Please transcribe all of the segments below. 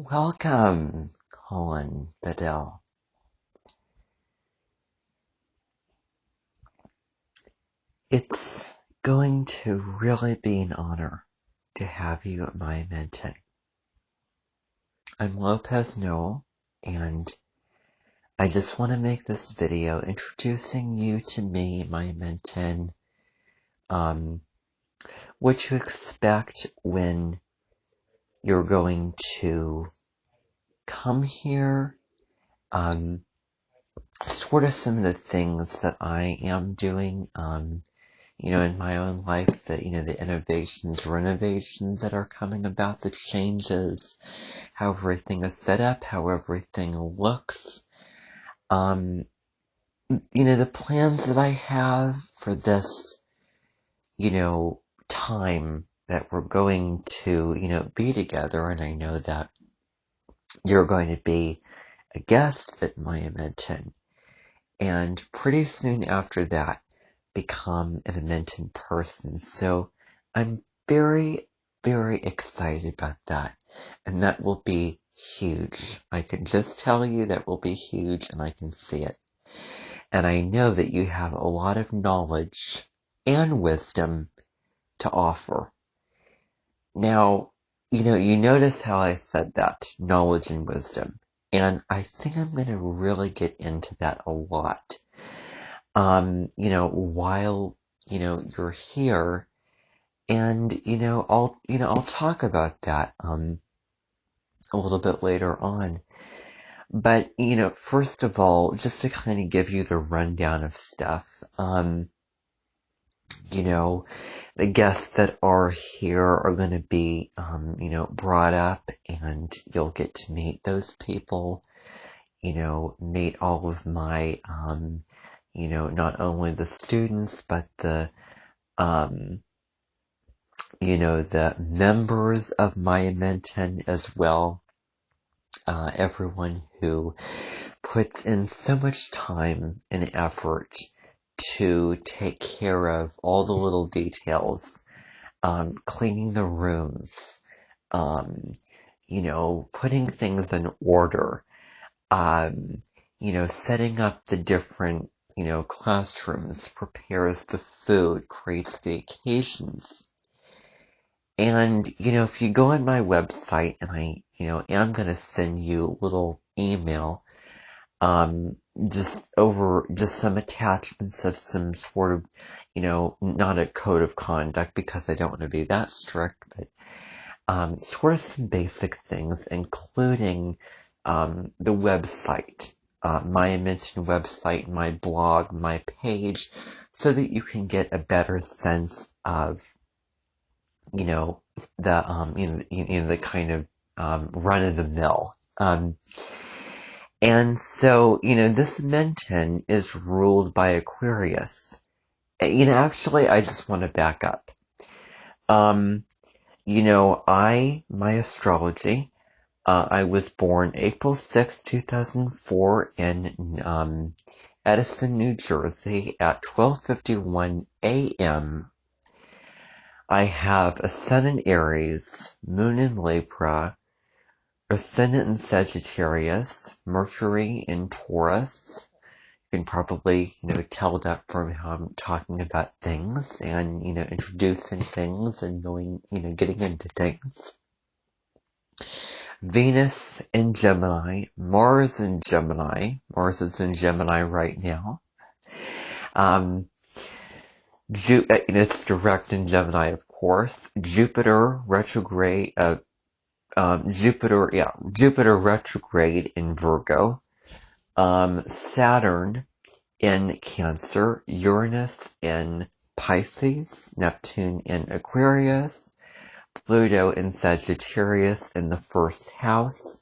Welcome, Collin, Bedell. It's going to really be an honor to have you at my mentor. I'm Lopez Noel, and I just want to make this video introducing you to me, my mentor, what to expect when you're going to come here, sort of some of the things that I am doing, in my own life, the innovations, renovations that are coming about, the changes, how everything is set up, how everything looks, the plans that I have for this, time that we're going to, be together, and I know that you're going to be a guest at my event, and pretty soon after that, become an Edmonton person. So I'm very, very excited about that. And that will be huge. I can just tell you that will be huge, and I can see it. And I know that you have a lot of knowledge and wisdom to offer. Now, you notice how I said that, knowledge and wisdom. And I think I'm going to really get into that a lot. While, you're here, and, I'll talk about that, a little bit later on. But, first of all, just to kind of give you the rundown of stuff, the guests that are here are going to be, brought up, and you'll get to meet those people, meet all of my, not only the students, but the members of my Menton as well. Everyone who puts in so much time and effort to take care of all the little details, cleaning the rooms, putting things in order, setting up the different, classrooms, prepares the food, creates the occasions. And, if you go on my website, and I, am going to send you a little email, just some attachments of some sort of, not a code of conduct, because I don't want to be that strict, but, sort of some basic things, including, the website, my Menton website, my blog, my page, so that you can get a better sense of, the the kind of run of the mill. And so, this Menton is ruled by Aquarius. Actually, I just want to back up. My astrology, I was born April 6, 2004 in Edison, New Jersey at 12:51 a.m. I have a sun in Aries, moon in Libra, ascendant in Sagittarius, Mercury in Taurus. You can probably, tell that from how I'm talking about things and, introducing things and going, getting into things. Venus in Gemini, Mars in Gemini. Mars is in Gemini right now. It's direct in Gemini, of course. Jupiter retrograde, Jupiter retrograde in Virgo. Saturn in Cancer, Uranus in Pisces, Neptune in Aquarius, Pluto in Sagittarius in the first house.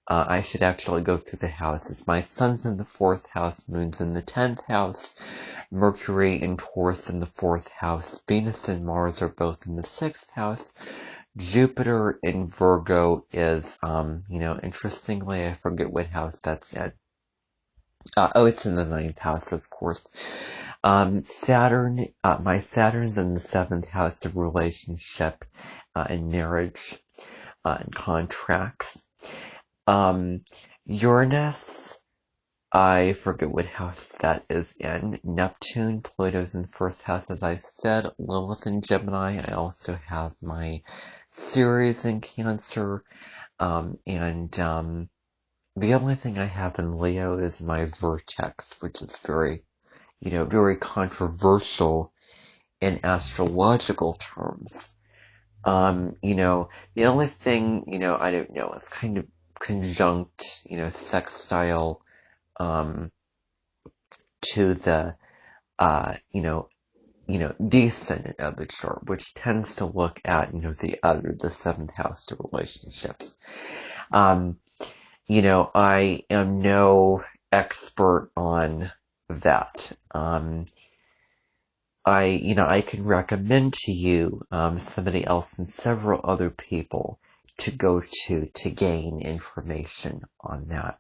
I should actually go through the houses. My sun's in the 4th house, moon's in the 10th house, Mercury and Taurus in the 4th house, Venus and Mars are both in the 6th house. Jupiter in Virgo is, interestingly, I forget what house that's in. It's in the 9th house, of course. Saturn, my Saturn's in the 7th house of relationship, and marriage, and contracts. Uranus, I forget what house that is in. Neptune, Pluto's in first house, as I said. Lilith in Gemini. I also have my Ceres in Cancer. And the only thing I have in Leo is my vertex, which is very, very controversial in astrological terms. The only thing, I don't know, it's kind of conjunct, sextile, to the, uh, you know, descendant of the chart, which tends to look at, the seventh house to relationships. I am no expert on that. I can recommend to you, somebody else and several other people to go to gain information on that.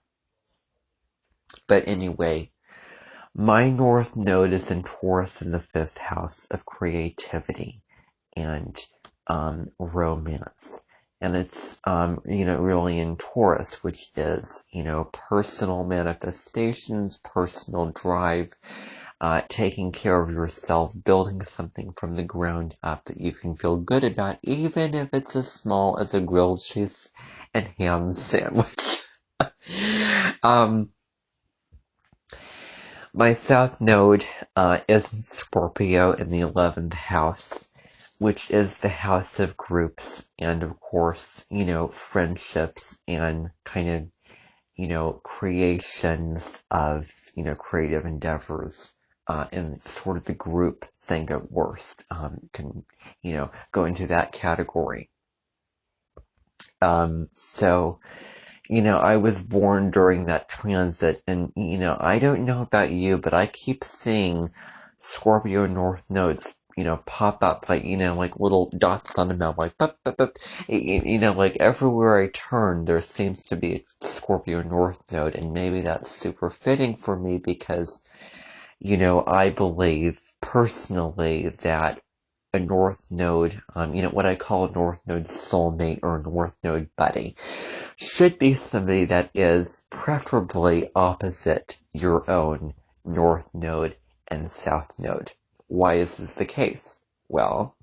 But anyway, my North Node is in Taurus in the fifth house of creativity and romance. And it's, really in Taurus, which is, personal manifestations, personal drive, taking care of yourself, building something from the ground up that you can feel good about, even if it's as small as a grilled cheese and ham sandwich. My South Node is in Scorpio in the 11th house, which is the house of groups and, of course, friendships and kind of, creations of, creative endeavors, and sort of the group thing at worst, can, go into that category. So, I was born during that transit, and, I don't know about you, but I keep seeing Scorpio North nodes, pop up, like, like little dots on a map, like, bup, bup, bup. Like everywhere I turn, there seems to be a Scorpio North node, and maybe that's super fitting for me because, I believe personally that a North Node, what I call a North Node soulmate or a North Node buddy, should be somebody that is preferably opposite your own North Node and South Node. Why is this the case? Well,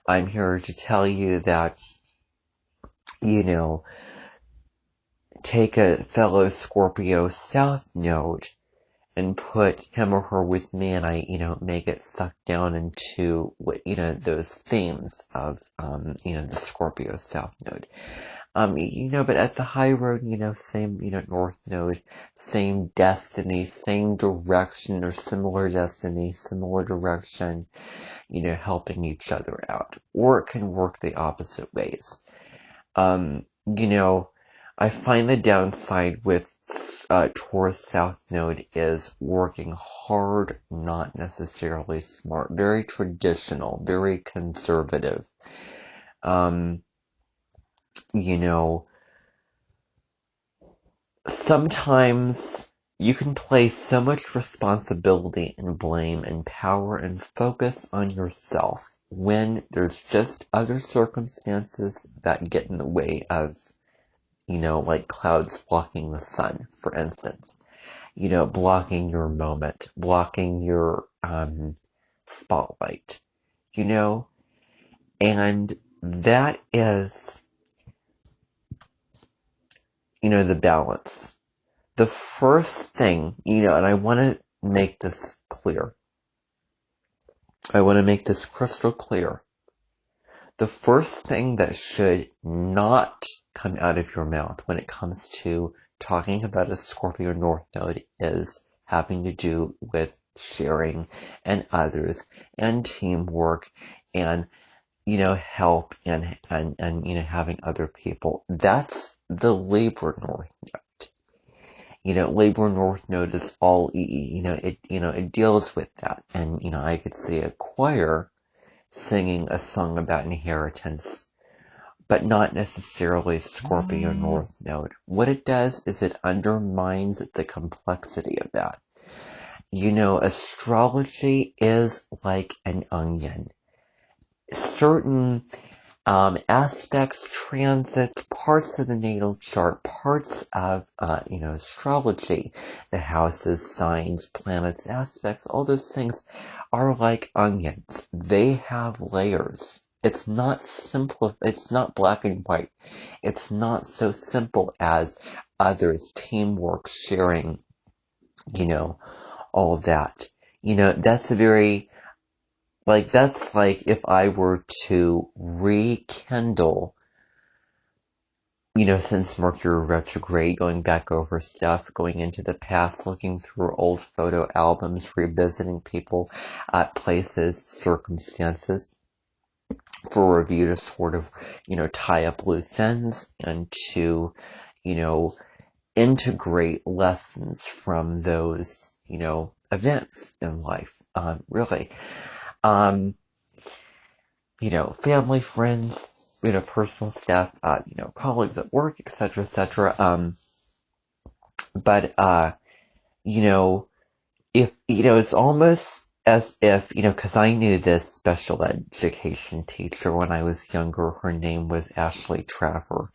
I'm here to tell you that, take a fellow Scorpio South Node and put him or her with me, and I, may get sucked down into what, those themes of, the Scorpio South Node. But at the high road, same, North Node, same destiny, same direction, or similar destiny, similar direction, helping each other out. Or it can work the opposite ways. I find the downside with Taurus South Node is working hard, not necessarily smart. Very traditional, very conservative. Sometimes you can place so much responsibility and blame and power and focus on yourself when there's just other circumstances that get in the way of, like clouds blocking the sun, for instance. Blocking your moment, blocking your spotlight, and that is, the balance. The first thing, and I want to make this clear. I want to make this crystal clear. The first thing that should not come out of your mouth when it comes to talking about a Scorpio North Node is having to do with sharing and others and teamwork and, help and, having other people. That's the Libra North Node. Libra North Node is all, it deals with that. And, I could see a choir singing a song about inheritance, but not necessarily Scorpio North Node. What it does is it undermines the complexity of that. Astrology is like an onion. Certain aspects, transits, parts of the natal chart, parts of, astrology, the houses, signs, planets, aspects, all those things are like onions. They have layers. It's not simple. It's not black and white. It's not so simple as others, teamwork, sharing, all of that. That's a very, that's like if I were to rekindle, since Mercury retrograde, going back over stuff, going into the past, looking through old photo albums, revisiting people, places, circumstances, for review to sort of, tie up loose ends and to, integrate lessons from those, events in life, really. Family, friends, personal stuff, colleagues at work, etc., etc. But, if, it's almost as if, because I knew this special education teacher when I was younger. Her name was Ashley Traver.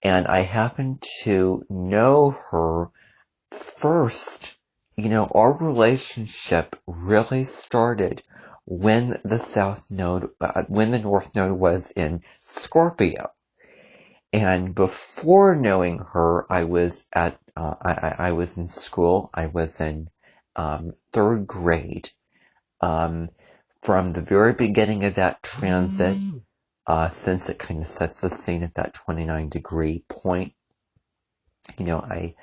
And I happened to know her first. Our relationship really started when the North Node was in Scorpio. And before knowing her, I was I was in school. I was in third grade. From the very beginning of that transit, since it kind of sets the scene at that 29-degree point, I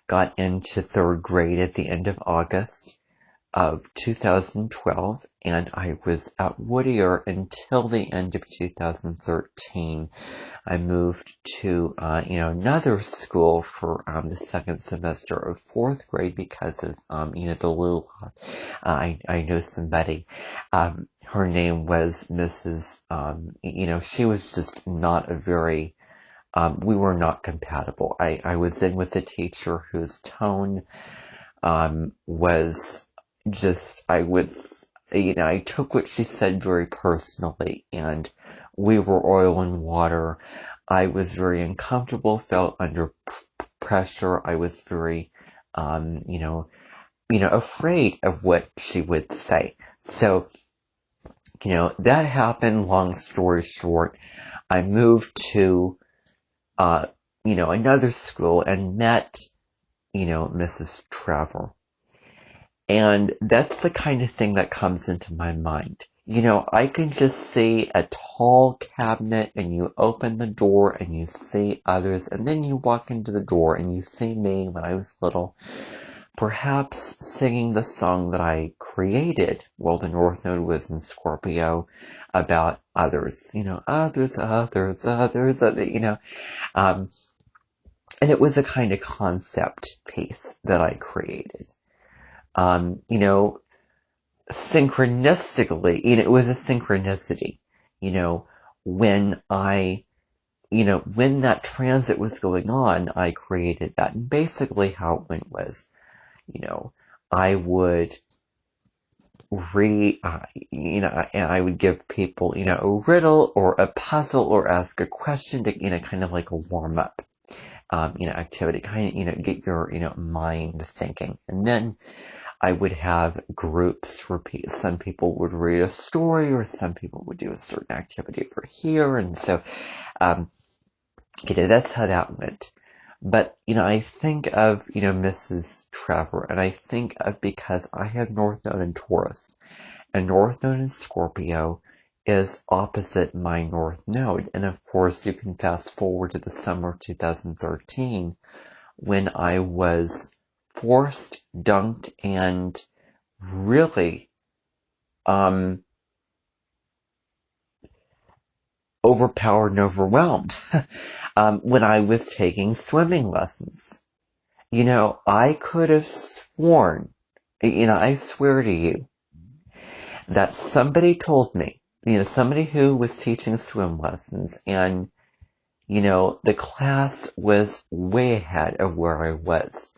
got into third grade at the end of August of 2012, and I was at Whittier until the end of 2013. I moved to, another school for the second semester of fourth grade because of, the Lula. I know somebody. Her name was Mrs. She was just not a very. We were not compatible. I was in with a teacher whose tone was just. I took what she said very personally, and we were oil and water. I was very uncomfortable, felt under pressure. I was very, afraid of what she would say. So, that happened. Long story short, I moved to, another school and met, Mrs. Trevor. And that's the kind of thing that comes into my mind. I can just see a tall cabinet and you open the door and you see others, and then you walk into the door and you see me when I was little, perhaps singing the song that I created while the North Node was in Scorpio about others, others, and it was a kind of concept piece that I created. Synchronistically, it was a synchronicity, when when that transit was going on, I created that. And basically how it went was, I would I would give people, a riddle or a puzzle or ask a question to, kind of like a warm up, activity, kind of, get your, mind thinking. And then I would have groups repeat. Some people would read a story, or some people would do a certain activity over here. And so, that's how that went. But, I think of, Mrs. Trevor, and I think of, because I have North Node in Taurus, and North Node in Scorpio is opposite my North Node. And of course, you can fast forward to the summer of 2013, when I was forced, dunked, and really overpowered and overwhelmed when I was taking swimming lessons. I could have sworn, I swear to you, that somebody told me, somebody who was teaching swim lessons, and, the class was way ahead of where I was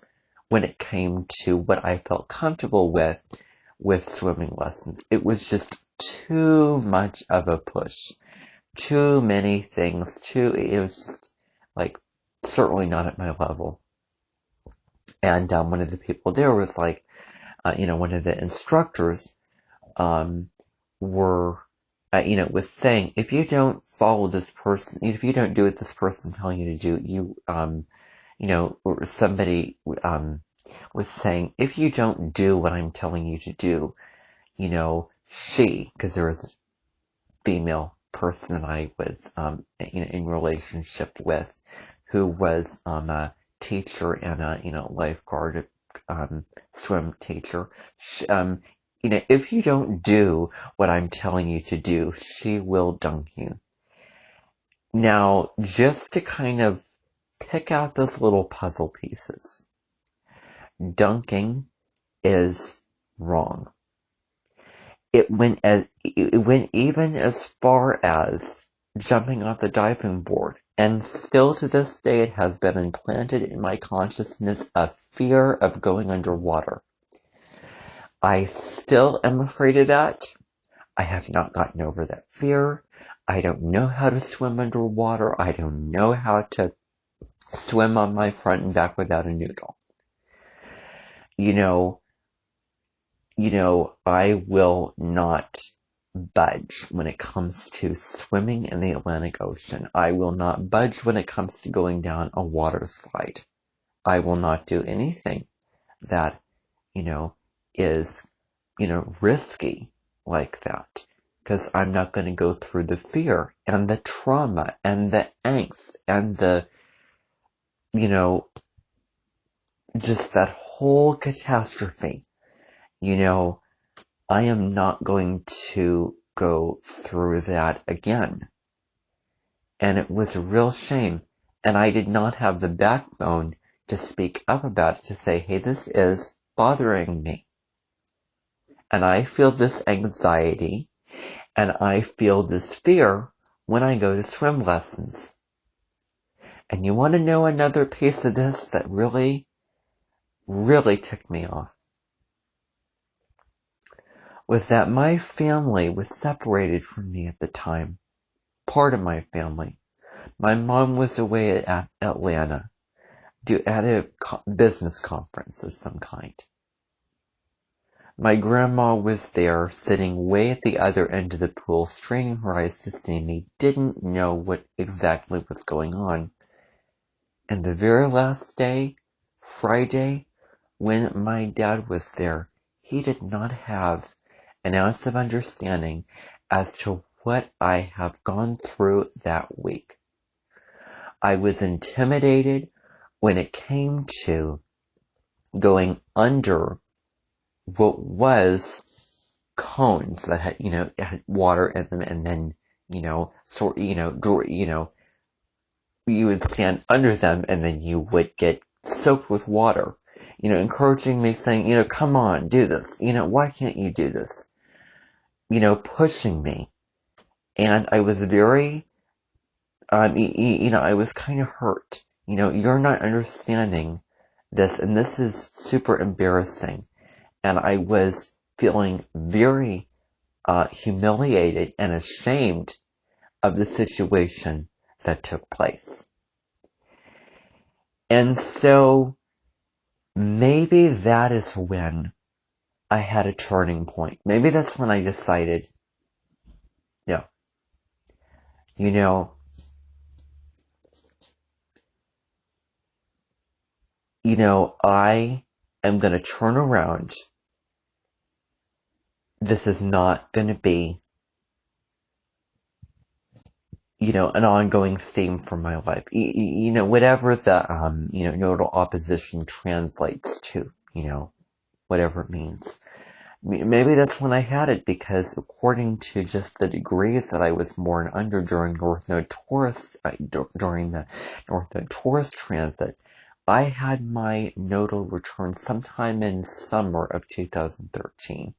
when it came to what I felt comfortable with swimming lessons. It was just too much of a push too many things, it was just, like, certainly not at my level. And one of the people there was like, one of the instructors were, was saying, if you don't follow this person, if you don't do what this person's telling you to do, or somebody was saying, if you don't do what I'm telling you to do, because there was a female person that I was, in relationship with, who was a teacher and a lifeguard, swim teacher. If you don't do what I'm telling you to do, she will dunk you. Now, just to kind of pick out those little puzzle pieces, dunking is wrong. It went even as far as jumping off the diving board, and still to this day it has been implanted in my consciousness a fear of going underwater. I still am afraid of that. I have not gotten over that fear. I don't know how to swim underwater. I don't know how to swim on my front and back without a noodle. I will not budge when it comes to swimming in the Atlantic Ocean. I will not budge when it comes to going down a water slide. I will not do anything that, is, risky like that. Because I'm not going to go through the fear and the trauma and the angst and the, just that whole catastrophe. I am not going to go through that again. And it was a real shame. And I did not have the backbone to speak up about it, to say, hey, this is bothering me. And I feel this anxiety and I feel this fear when I go to swim lessons. And you want to know another piece of this that really, really ticked me off? Was that my family was separated from me at the time. Part of my family. My mom was away at Atlanta at a business conference of some kind. My grandma was there, sitting way at the other end of the pool, straining her eyes to see me, didn't know what exactly was going on. And the very last day, Friday, when my dad was there, he did not have an ounce of understanding as to what I have gone through that week. I was intimidated when it came to going under what was cones that had water in them, and then, you would stand under them and then you would get soaked with water, encouraging me, saying, come on, do this, why can't you do this? Pushing me. And I was very, I was kind of hurt. You're not understanding this, and this is super embarrassing. And I was feeling very humiliated and ashamed of the situation that took place. And so maybe that is when I had a turning point. Maybe that's when I decided, no, I am going to turn around. This is not going to be, an ongoing theme for my life. Whatever the, nodal opposition translates to, whatever it means. Maybe that's when I had it, because according to just the degrees that I was born under during during the North Node Taurus transit, I had my nodal return sometime in summer of 2013.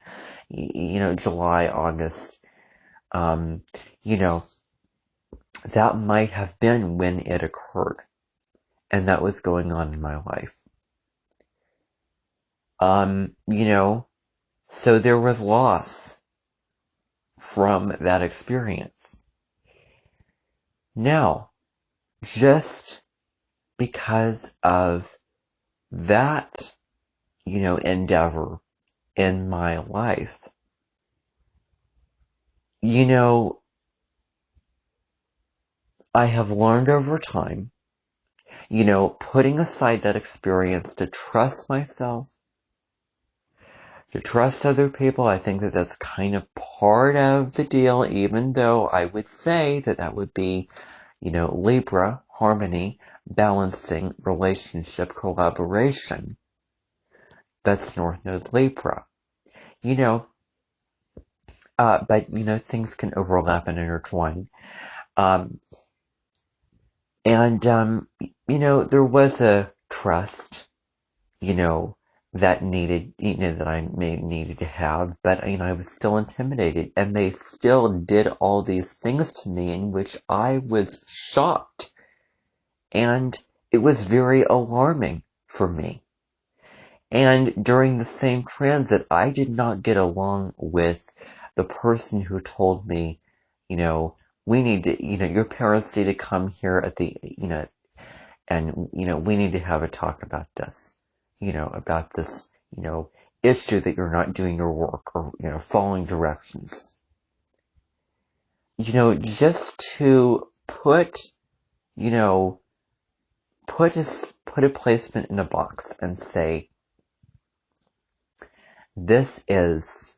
July, August. That might have been when it occurred. And that was going on in my life. So there was loss from that experience. Now, just because of that, endeavor in my life, I have learned over time, putting aside that experience to trust myself, to trust other people. I think that that's kind of part of the deal, even though I would say that that would be, Libra, harmony, balancing, relationship, collaboration. That's North Node Libra. But, things can overlap and intertwine. Um, and there was a trust, that needed, that I may needed to have, but, I was still intimidated, and they still did all these things to me in which I was shocked, and it was very alarming for me. And during the same transit, I did not get along with the person who told me, we need to, your parents need to come here at the, and, we need to have a talk about this, about this, issue that you're not doing your work or, following directions. Just to put, put a placement in a box and say, this is,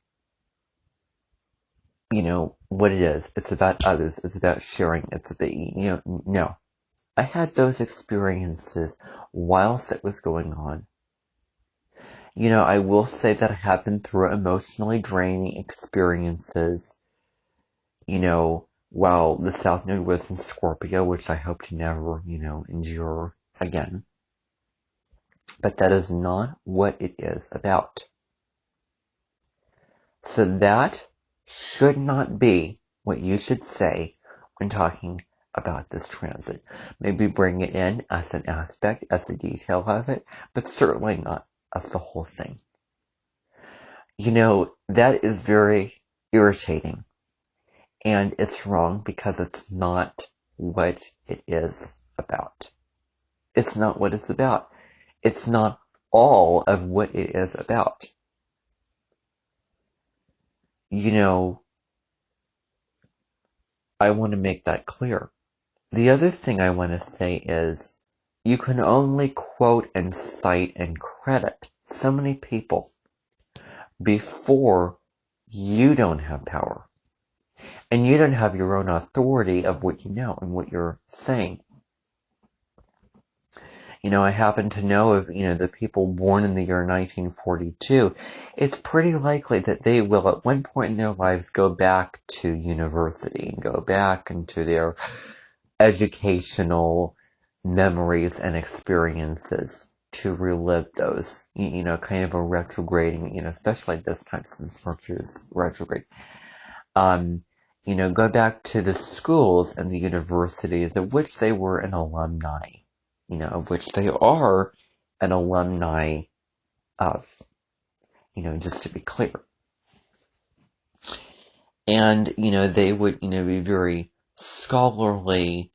what it is. It's about others. It's about sharing. It's about, no. I had those experiences whilst it was going on. I will say that I have been through emotionally draining experiences, while the South Node was in Scorpio, which I hope to never, endure again. But that is not what it is about. So that should not be what you should say when talking about this transit. Maybe bring it in as an aspect, as a detail of it, but certainly not as the whole thing. That is very irritating. And it's wrong because it's not what it is about. It's not what it's about. It's not all of what it is about. I want to make that clear. The other thing I want to say is you can only quote and cite and credit so many people before you don't have power. And you don't have your own authority of what you know and what you're saying. I happen to know of, the people born in the year 1942. It's pretty likely that they will at one point in their lives go back to university and go back into their educational memories and experiences to relive those, kind of a retrograding, especially this time since Mercury is retrograde. Go back to the schools and the universities of which they were an alumni, of which they are an alumni of, just to be clear. And, they would, be very scholarly,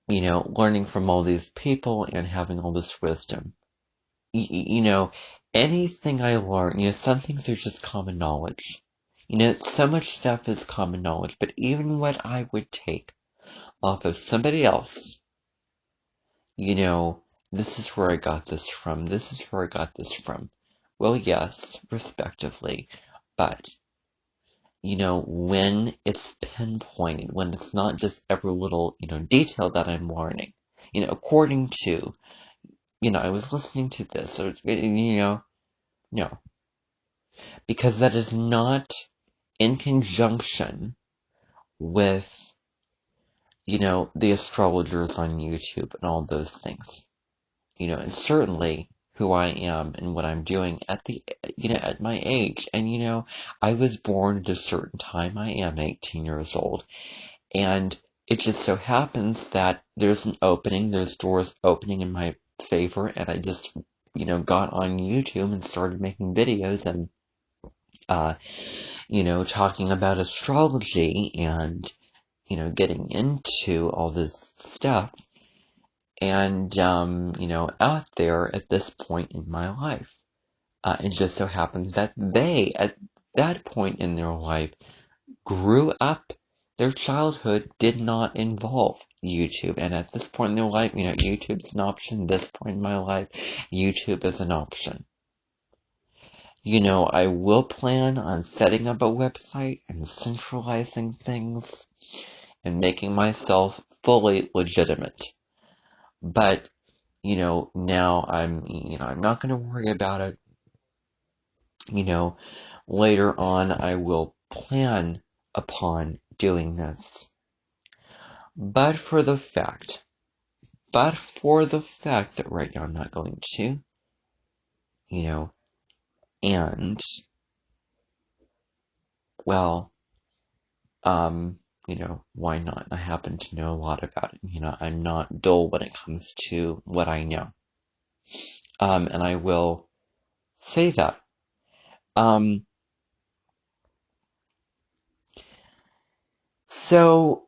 learning from all these people and having all this wisdom. Anything I learn, some things are just common knowledge. So much stuff is common knowledge, but even what I would take off of somebody else, this is where I got this from, this is where I got this from. Well, yes, respectively, but, when it's pinpointed, when it's not just every little, detail that I'm learning, according to, I was listening to this, or, no. Because that is not in conjunction with, the astrologers on YouTube and all those things. And certainly who I am and what I'm doing at my age. And, I was born at a certain time. I am 18 years old. And it just so happens that there's an opening, there's doors opening in my favor, and I just, got on YouTube and started making videos and, talking about astrology and, getting into all this stuff and, out there at this point in my life. It just so happens that they, at that point in their life, grew up. Their childhood did not involve YouTube. And at this point in their life, YouTube's an option. This point in my life, YouTube is an option. I will plan on setting up a website and centralizing things and making myself fully legitimate. But, now I'm not going to worry about it. Later on I will plan upon doing this. But for the fact that right now I'm not going to, and, well, why not? I happen to know a lot about it. I'm not dull when it comes to what I know. And I will say that. So,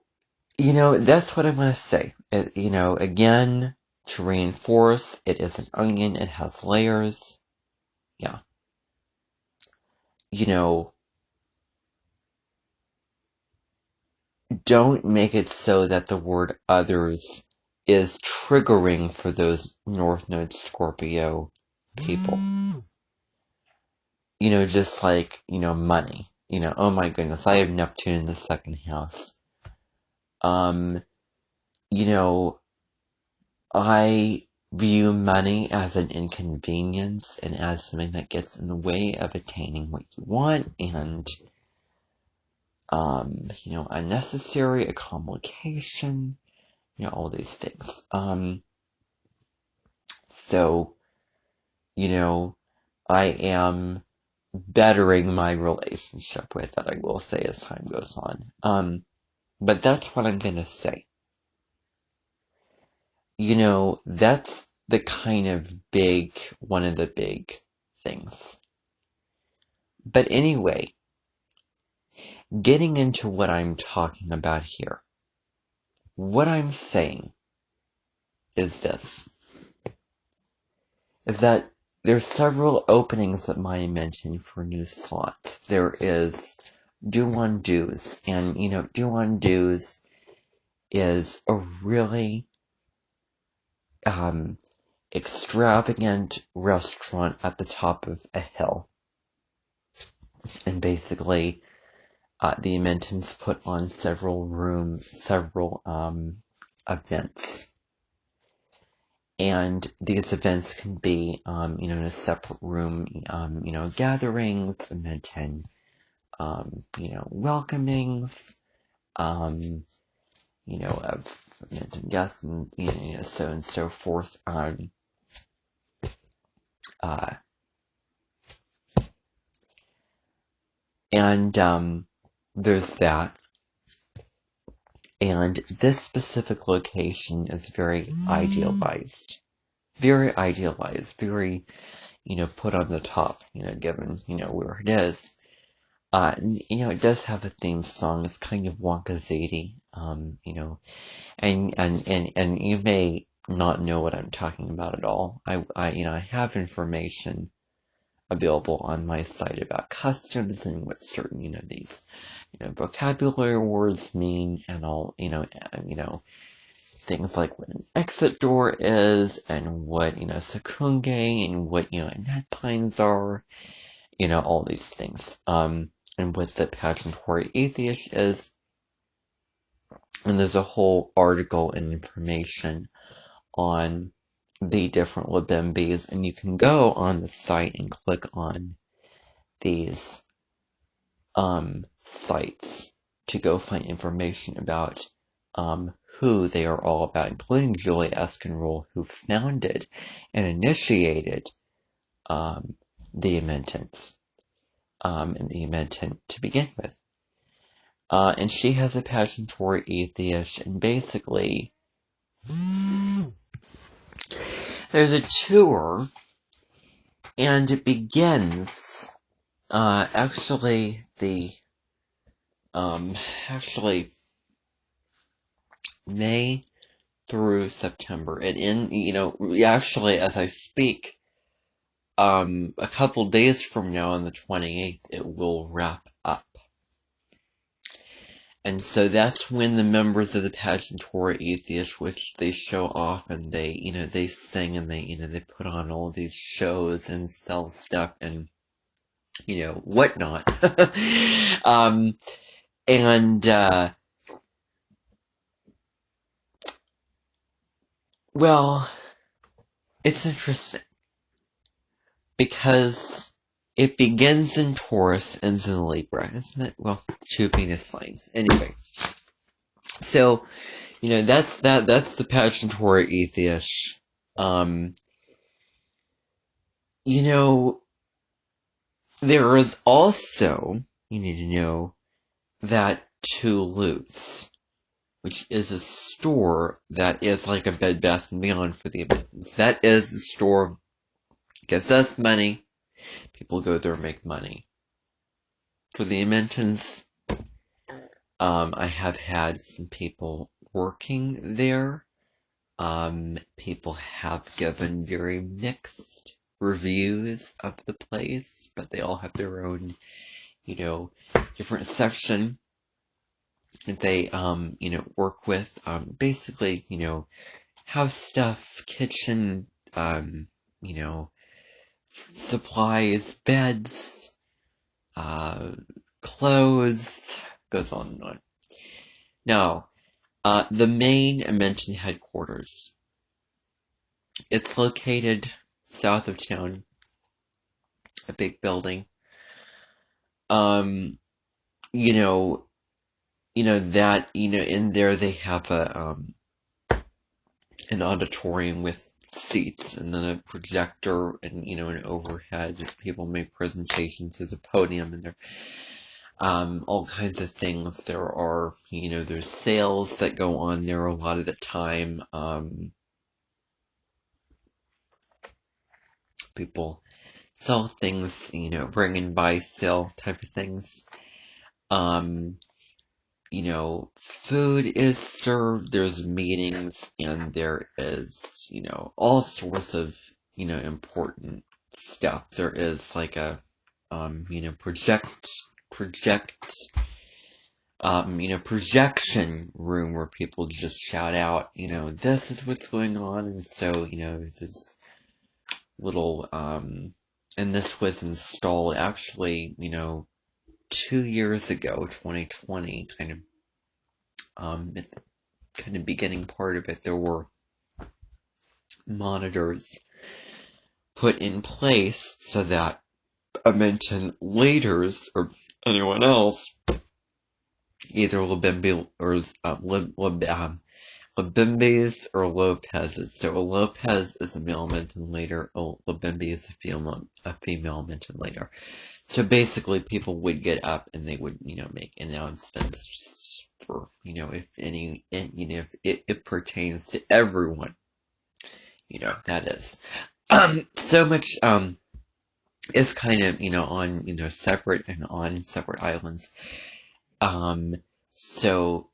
that's what I'm going to say. Again, to reinforce, it is an onion, it has layers. Yeah. Don't make it so that the word others is triggering for those North Node Scorpio people. Just like, money. Oh my goodness, I have Neptune in the second house. I view money as an inconvenience and as something that gets in the way of attaining what you want and, unnecessary, a complication, all these things. So, I am bettering my relationship with it, I will say, as time goes on. But that's what I'm gonna say. That's the kind of one of the big things. But anyway, getting into what I'm talking about here. What I'm saying is this. Is that there's several openings that Maya mentioned for new slots. There is do-on-dos, and, do-on-dos is a really, extravagant restaurant at the top of a hill. And basically, the Amentans put on several events. And these events can be, in a separate room, gatherings, Amentan, welcomings, of Amentan guests, and, so and so forth. And there's that. And this specific location is very idealized. Very idealized. Very, put on the top, given, where it is. And, it does have a theme song. It's kind of Wonka-Zadie, and you may not know what I'm talking about at all. I have information available on my site about customs and what certain, these, vocabulary words mean and all, things like what an exit door is and what, secunge and what, net pines are, all these things. And what the pageantary atheist is. And there's a whole article and information on the different Labimbis, and you can go on the site and click on these sites to go find information about who they are all about, including Julie Eskenroll, who founded and initiated the Amentans, and the Amentan to begin with. And she has a passion for atheists, and basically there's a tour, and it begins, actually May through September. And actually, as I speak, a couple days from now on the 28th, it will wrap up. And so that's when the members of the Pageantore Atheists, which they show off and they sing and they put on all these shows and sell stuff and, whatnot. Well, it's interesting because it begins in Taurus, ends in Libra, isn't it? Well, two Venus signs. Anyway, so that's the Pageantore Atheist. There is also, you need to know, that Toulouse, which is a store that is like a Bed Bath & Beyond for the Americans. That is a store, gives us money, people go there and make money. For the Americans, I have had some people working there. People have given very mixed reviews of the place, but they all have their own, different section that they, work with. Basically, house stuff, kitchen, supplies, beds, clothes, goes on and on. Now, the main Amenton headquarters, it's located south of town, a big building. In there they have an auditorium with seats and then a projector and, an overhead. People make presentations at the podium and there all kinds of things. There are, there's sales that go on there a lot of the time. People sell things, bring and buy, sell type of things. Food is served, there's meetings, and there is, all sorts of, important stuff. There is like a, projection room where people just shout out, this is what's going on, and so, this little, and this was installed actually, 2 years ago, 2020, it's kind of beginning part of it, there were monitors put in place so that Amenton leaders or anyone else, either Labimbis or Lopez's. So a Lopez is a male Amenton leader, a Labimbi is a female Amenton leader. So basically people would get up and they would, make announcements for, if it pertains to everyone, that is. So much, is kind of, on, separate islands. So,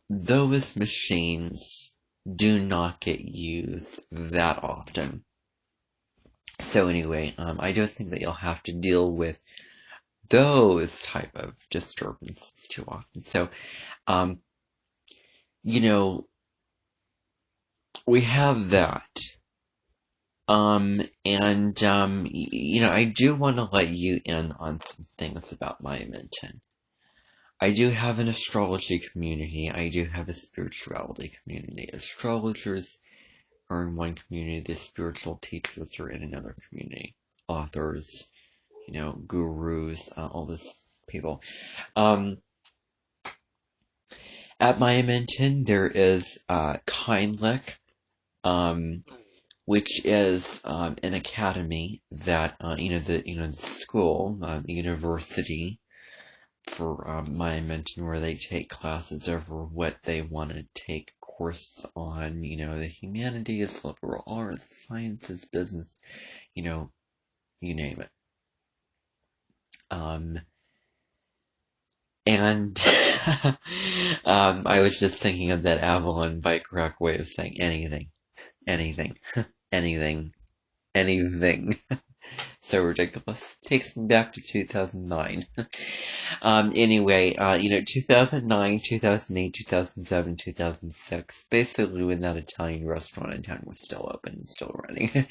those machines do not get used that often. So anyway, I don't think that you'll have to deal with those type of disturbances too often. So, we have that. I do want to let you in on some things about my Amenton. I do have an astrology community. I do have a spirituality community. Astrologers are in one community. The spiritual teachers are in another community. Authors, gurus, all those people. At my Amenton, there is Kindlick, which is an academy that the school, the university for my Amenton, where they take classes over what they want to take courses on, the humanities, liberal arts, sciences, business, you name it. And I was just thinking of that Avalon bike rack way of saying anything, anything, anything, anything. So ridiculous. Takes me back to 2009. Anyway, 2009, 2008, 2007, 2006, basically when that Italian restaurant in town was still open and still running,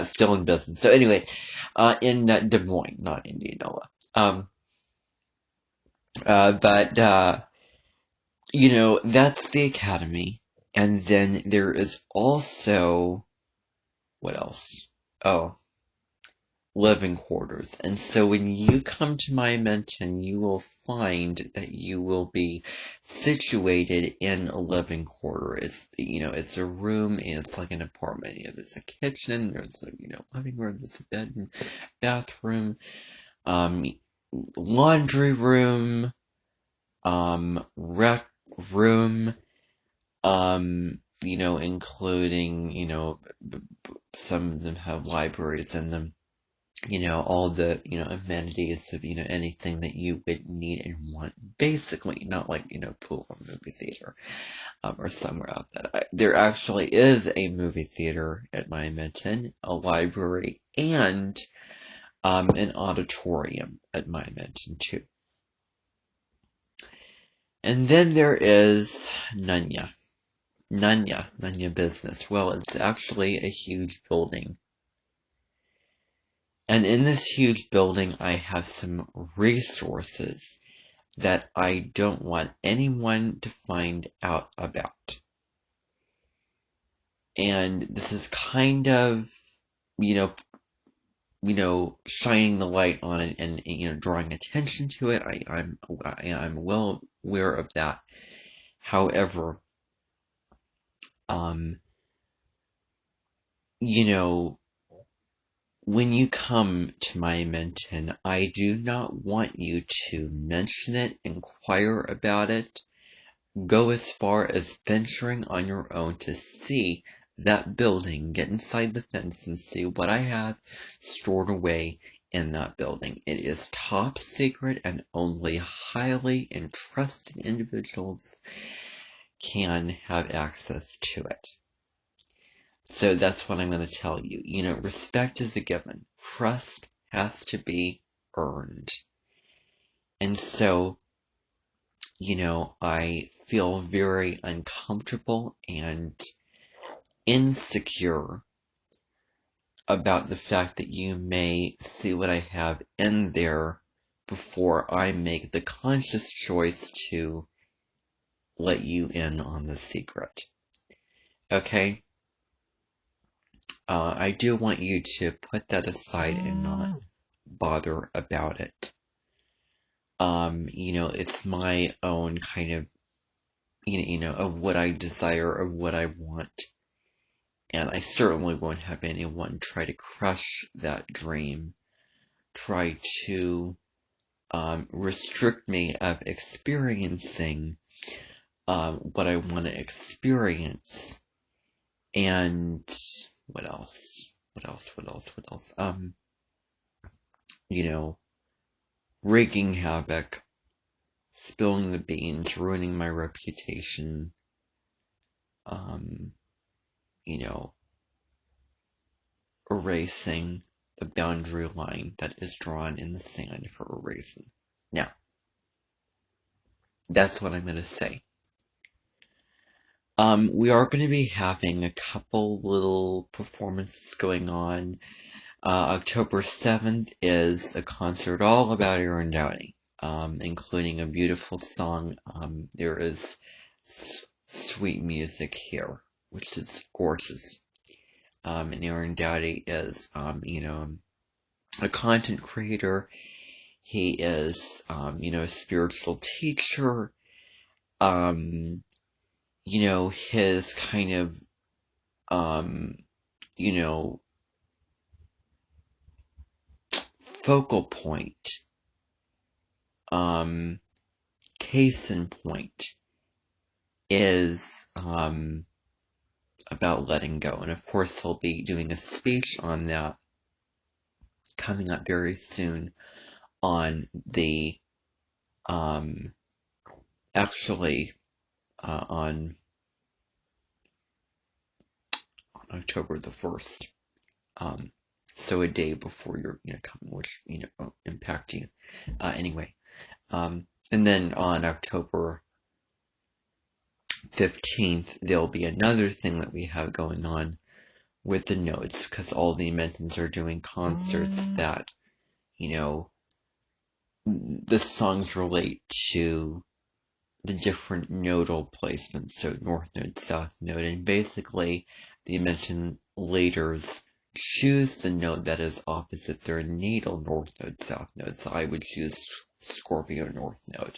still in business. So anyway, in Des Moines, not Indianola. But that's the academy. And then there is also, what else? Oh, living quarters. And so when you come to my Menton, you will find that you will be situated in a living quarter. It's a room and it's like an apartment. There's a kitchen, there's a, living room, there's a bed and bathroom, laundry room, rec room, including, some of them have libraries in them. All the, amenities of, anything that you would need and want, basically, not like, pool or movie theater, or somewhere out that. There actually is a movie theater at my Menton, a library, and, an auditorium at my Menton, too. And then there is Nunya Business. Well, it's actually a huge building. And in this huge building, I have some resources that I don't want anyone to find out about. And this is kind of, shining the light on it and, drawing attention to it. I'm well aware of that. However, when you come to my Menton, I do not want you to mention it, inquire about it, go as far as venturing on your own to see that building, get inside the fence and see what I have stored away in that building. It is top secret and only highly entrusted individuals can have access to it. So that's what I'm going to tell you. Respect is a given. Trust has to be earned. And so, I feel very uncomfortable and insecure about the fact that you may see what I have in there before I make the conscious choice to let you in on the secret. Okay? I do want you to put that aside and not bother about it. It's my own kind of, of what I desire, of what I want. And I certainly won't have anyone try to crush that dream, try to restrict me of experiencing what I want to experience. And what else? Wreaking havoc, spilling the beans, ruining my reputation, erasing the boundary line that is drawn in the sand for a reason. Now, that's what I'm going to say. We are going to be having a couple little performances going on. October 7th is a concert all about Aaron Downey, including a beautiful song. There is sweet music here, which is gorgeous. And Aaron Downey is, a content creator. He is, a spiritual teacher. His kind of, focal point, case in point, is, about letting go. And of course, he'll be doing a speech on that coming up very soon on the actually, on October the 1st. So a day before you're, coming, which, won't impact you. Anyway. And then on October 15th, there'll be another thing that we have going on with the nodes, because all the Mentons are doing concerts that, the songs relate to the different nodal placements, so North Node, South Node, and basically the Menton leaders choose the node that is opposite their natal North Node, South Node. So I would choose Scorpio North Node.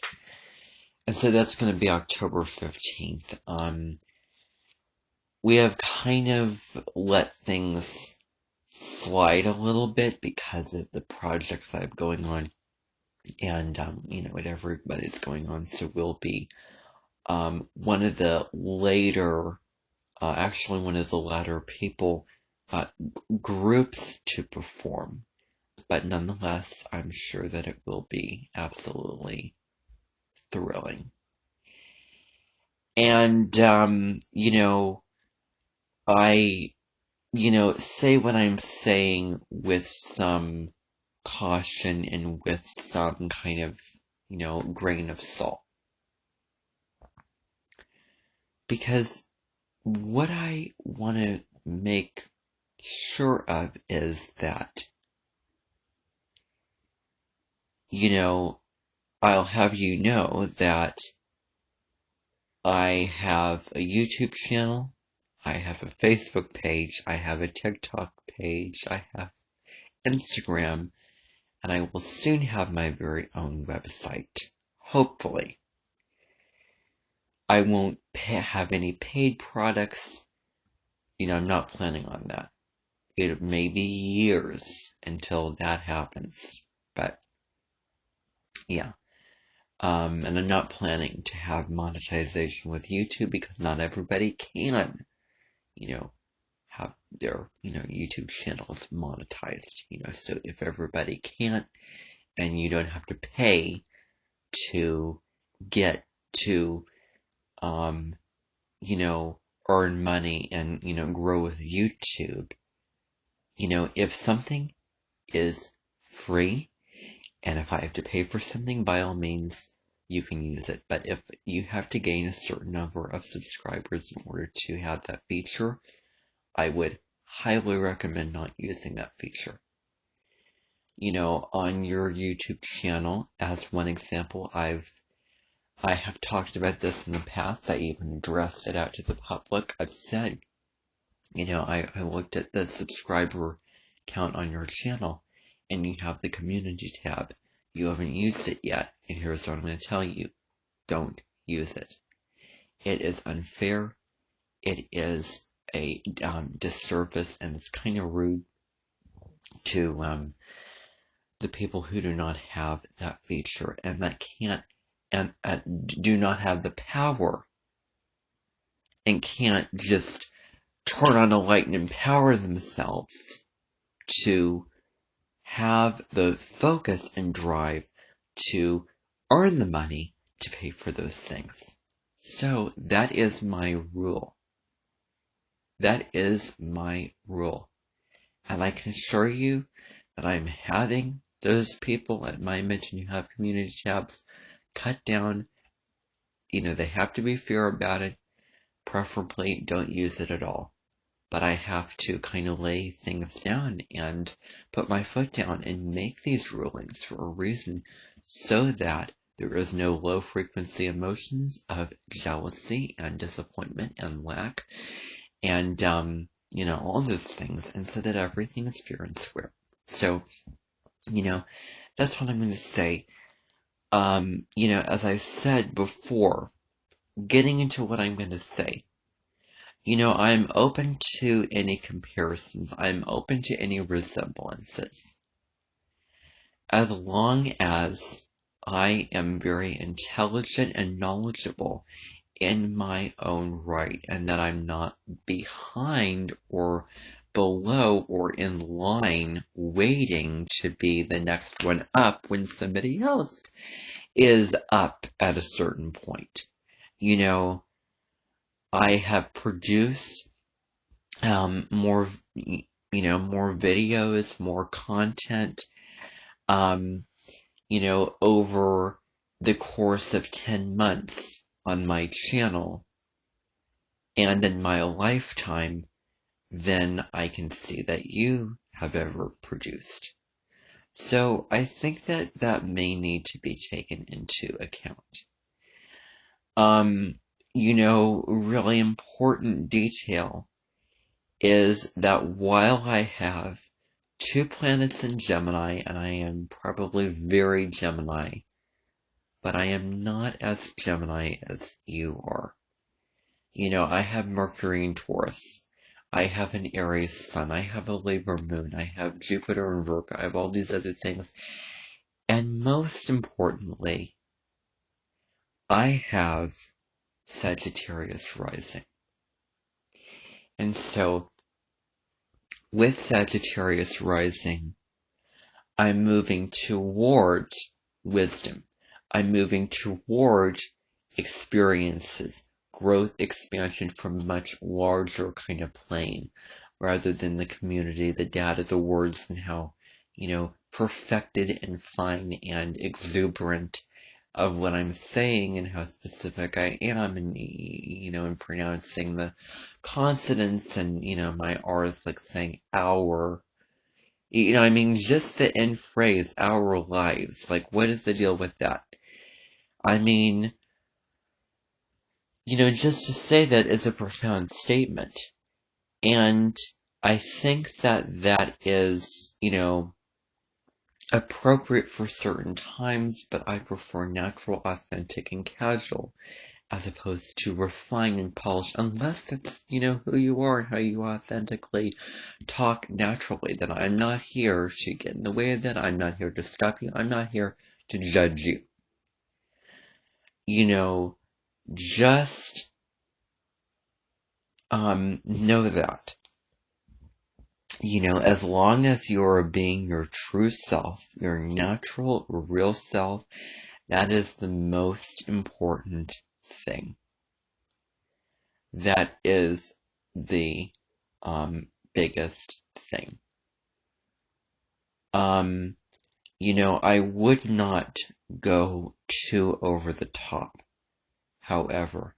And so that's going to be October 15th. We have kind of let things slide a little bit because of the projects I have going on and, what everybody's going on. So we'll be one of the later people, groups to perform. But nonetheless, I'm sure that it will be absolutely thrilling. And, I, say what I'm saying with some caution and with some kind of, grain of salt. Because what I want to make sure of is that, I'll have you know that I have a YouTube channel, I have a Facebook page, I have a TikTok page, I have Instagram, and I will soon have my very own website. Hopefully. I won't have any paid products. I'm not planning on that. It may be years until that happens. But, yeah. And I'm not planning to have monetization with YouTube because not everybody can, have their, YouTube channels monetized, so if everybody can't and you don't have to pay to get to, earn money and, grow with YouTube, if something is free and if I have to pay for something, by all means, you can use it. But if you have to gain a certain number of subscribers in order to have that feature, I would highly recommend not using that feature. On your YouTube channel, as one example, I have talked about this in the past. I even addressed it out to the public. I've said, I looked at the subscriber count on your channel, and you have the community tab. You haven't used it yet, and here's what I'm going to tell you. Don't use it. It is unfair. It is a disservice, and it's kind of rude to the people who do not have that feature and that can't and do not have the power and can't just turn on a light and empower themselves to have the focus and drive to earn the money to pay for those things. So that is my rule. That is my rule. And I can assure you that I'm having those people at my Mention You Have community tabs cut down. They have to be fair about it. Preferably don't use it at all. But I have to kind of lay things down and put my foot down and make these rulings for a reason so that there is no low frequency emotions of jealousy and disappointment and lack and, all those things, and so that everything is fair and square. So, that's what I'm going to say. As I said before, getting into what I'm going to say, I'm open to any comparisons. I'm open to any resemblances. As long as I am very intelligent and knowledgeable in my own right, and that I'm not behind or below or in line waiting to be the next one up when somebody else is up at a certain point. You know, I have produced more, more videos, more content, over the course of 10 months on my channel and in my lifetime than I can see that you have ever produced. So I think that that may need to be taken into account. Really important detail is that while I have 2 planets in Gemini, and I am probably very Gemini, but I am not as Gemini as you are. I have Mercury in Taurus. I have an Aries sun. I have a Libra moon. I have Jupiter in Virgo. I have all these other things. And most importantly, I have Sagittarius rising. And so, with Sagittarius rising, I'm moving towards wisdom. I'm moving towards experiences, growth, expansion from a much larger kind of plane, rather than the community, the data, the words, and how, perfected and fine and exuberant of what I'm saying and how specific I am and, in pronouncing the consonants and, my R's like saying our. Just the end phrase, our lives. Like, what is the deal with that? Just to say that is a profound statement. And I think that that is, appropriate for certain times, but I prefer natural, authentic, and casual, as opposed to refined and polished, unless it's, who you are and how you authentically talk naturally. Then I'm not here to get in the way of that. I'm not here to stop you. I'm not here to judge you. Just know that. As long as you're being your true self, your natural, real self, that is the most important thing. That is the biggest thing. I would not go too over the top, however.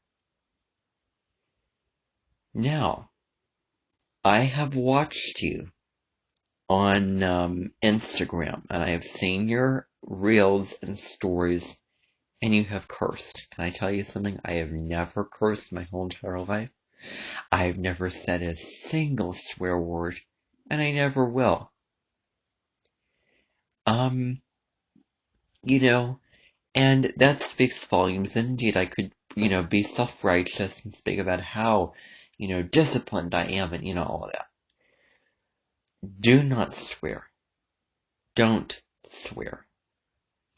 Now, I have watched you on Instagram, and I have seen your reels and stories, and you have cursed. Can I tell you something? I have never cursed my whole entire life. I have never said a single swear word, and I never will. And that speaks volumes. Indeed, I could, be self-righteous and speak about how, disciplined I am and, all of that. Do not swear. Don't swear.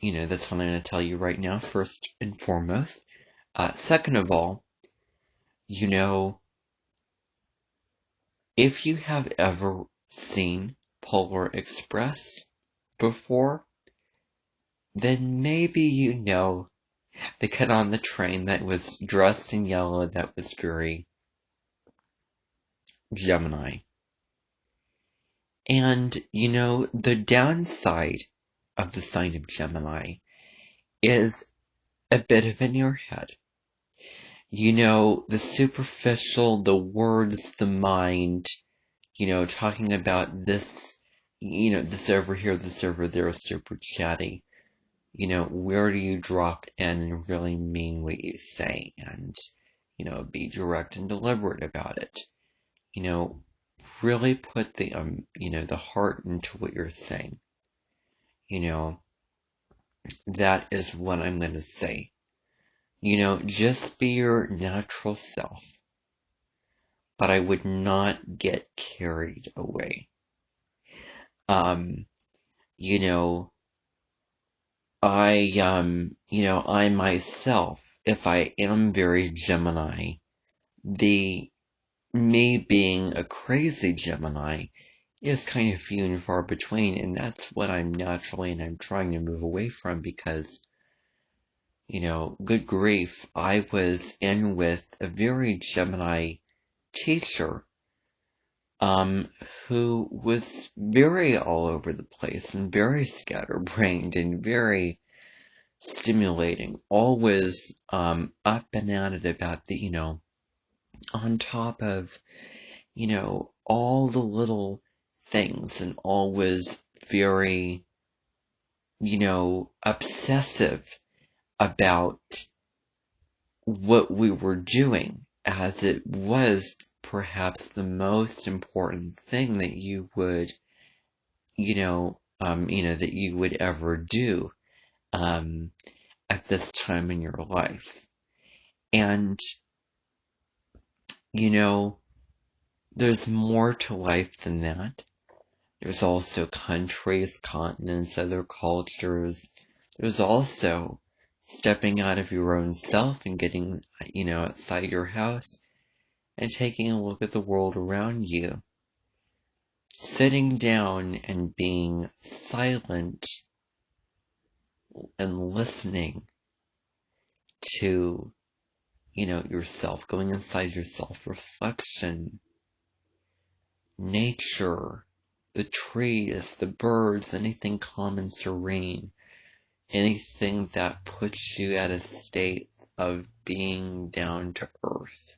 That's what I'm going to tell you right now, first and foremost. Second of all, if you have ever seen Polar Express before, then maybe you know the kid on the train that was dressed in yellow that was very Gemini. And, the downside of the sign of Gemini is a bit of in your head. The superficial, the words, the mind, talking about this, this over here, this over there, super chatty. Where do you drop in and really mean what you say and, be direct and deliberate about it. Really put the, the heart into what you're saying. That is what I'm going to say. Just be your natural self. But I would not get carried away. I myself, if I am very Gemini, me being a crazy Gemini is kind of few and far between, and that's what I'm naturally and I'm trying to move away from, because good grief, I was in with a very Gemini teacher, who was very all over the place and very scatterbrained and very stimulating, always, up and at it about on top of, all the little things, and always very, obsessive about what we were doing, as it was perhaps the most important thing that you would, that you would ever do, at this time in your life. And, there's more to life than that. There's also countries, continents, other cultures. There's also stepping out of your own self and getting, outside your house and taking a look at the world around you. Sitting down and being silent and listening to, yourself, going inside your self-reflection, nature, the trees, the birds, anything calm and serene, anything that puts you at a state of being down to earth.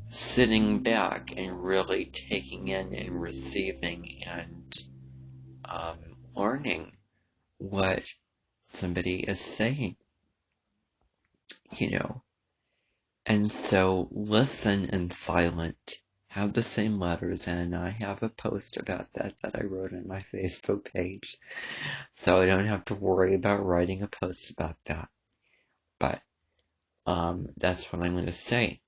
Sitting back and really taking in and receiving and learning what somebody is saying, And so listen in silent. Have the same letters, and I have a post about that I wrote on my Facebook page. So I don't have to worry about writing a post about that. But that's what I'm going to say.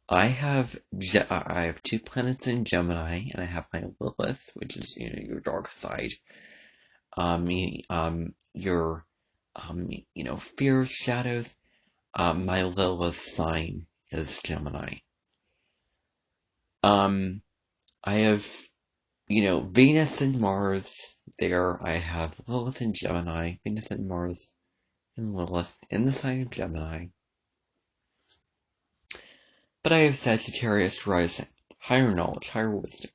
I have 2 planets in Gemini, and I have my Lilith, which is, your dark side. Your, fears, shadows. My Lilith sign is Gemini. I have, Venus and Mars there. I have Lilith and Gemini, Venus and Mars and Lilith in the sign of Gemini. But I have Sagittarius rising, higher knowledge, higher wisdom,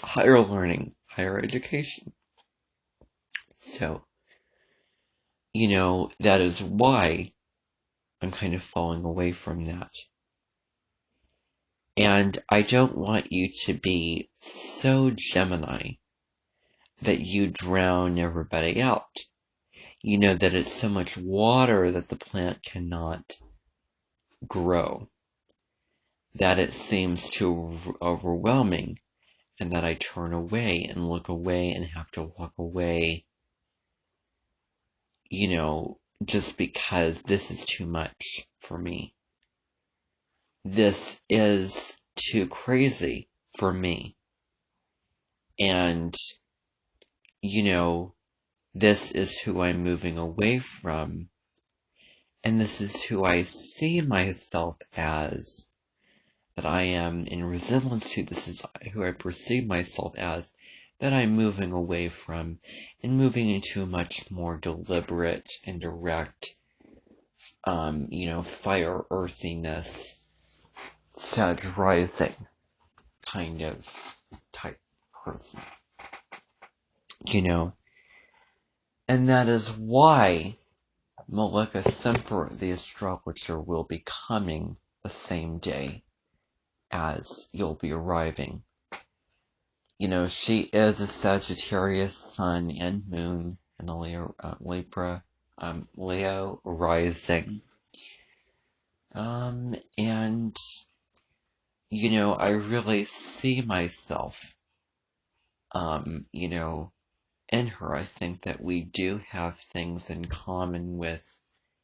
higher learning, higher education. So, that is why I'm kind of falling away from that. And I don't want you to be so Gemini that you drown everybody out. That it's so much water that the plant cannot grow, that it seems too overwhelming, and that I turn away and look away and have to walk away, just because this is too much for me. This is too crazy for me. And, this is who I'm moving away from. And this is who I see myself as, that I am in resemblance to. This is who I perceive myself as, that I'm moving away from, and moving into a much more deliberate and direct, fire earthiness, Sag rising kind of type person. And that is why Malika Semper, the astrologer, will be coming the same day as you'll be arriving. She is a Sagittarius sun and moon, and a Leo rising. And, I really see myself, in her. I think that we do have things in common with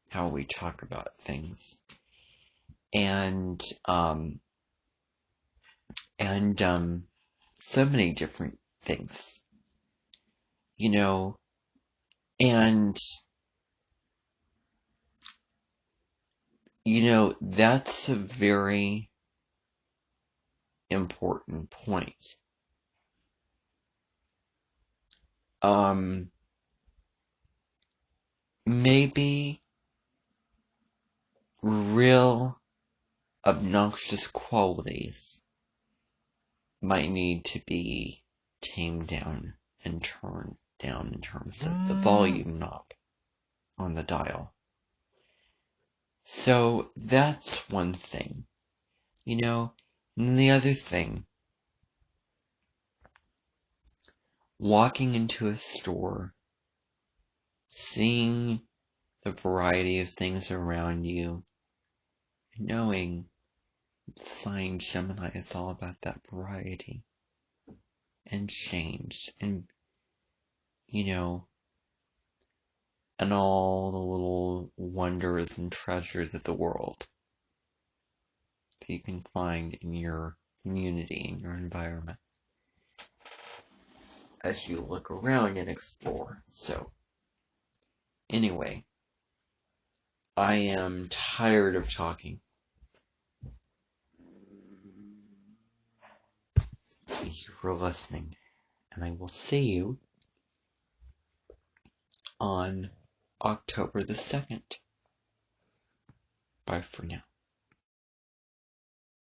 how we talk about things. And so many different things, and, that's a very important point. maybe real obnoxious qualities might need to be tamed down and turned down in terms of the volume knob on the dial. So that's one thing, and then the other thing, walking into a store, seeing the variety of things around you, knowing Sign Gemini is all about that variety and change and, and all the little wonders and treasures of the world that you can find in your community, in your environment, as you look around and explore. So, anyway, I am tired of talking. Thank you for listening, and I will see you on October the 2nd. Bye for now.